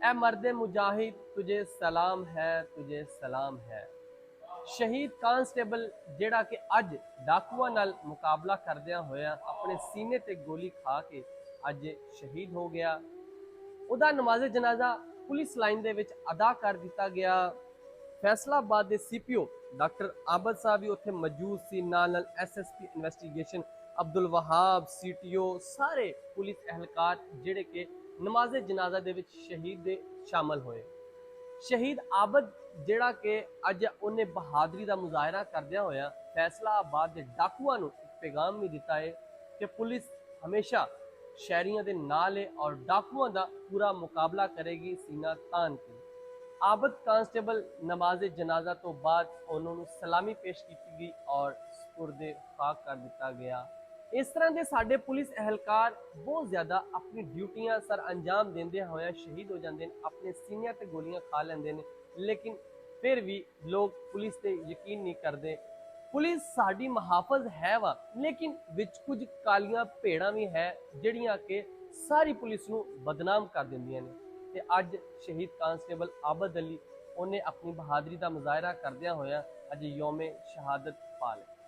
ए मर्दे मुजाहिद तुझे सलाम है, तुझे सलाम है। शहीद कांस्टेबल जिहड़ा कि अज डाकुआं नाल मुकाबला करदियां होया अपने सीने ते गोली खा के अज शहीद हो गया। उहदा नमाज़े जनाजा पुलिस लाइन दे विच अदा कर दिता गया। फैसलाबाद के सीपीओ डॉक्टर आबद साहब भी उत्थे मौजूद सी, नाल SSP investigation Abdul Wahab, CTO सारे पुलिस एहलकार जिहड़े के नमाज़े जनाजा दे विच शहीद दे शामिल होए। शहीद आबद जिहड़ा कि अज उन्हें बहादरी का मुजाहरा करदिया होया फैसलाबाद के डाकुआं नूं एक पैगाम भी दिता है कि पुलिस हमेशा शहरियों के नाल है और डाकुआं का पूरा मुकाबला करेगी सीना तान के। आबद कांस्टेबल नमाज़े जनाजा तो बाद उन्होंने सलामी पेश की गई और सुपुर्दे खाक कर दिता गया। इस तरह के साडे पुलिस एहलकार बहुत ज़्यादा अपनी ड्यूटियां सर अंजाम देंदे होए शहीद हो जाते हैं, अपने सीनिया ते गोलियां खा लेंदे ने, लेकिन फिर भी लोग पुलिस ते यकीन नहीं करते। पुलिस साडी मुहाफज है वा, लेकिन विच कुछ कालियां भेड़ां भी है जिहड़ियां कि सारी पुलिस नूं बदनाम कर दिंदियां ने। ते अज शहीद कांस्टेबल आबद अली उन्हें अपनी बहादरी का मुजाहरा करदिया होया अज यौमे शहादत पा लिया।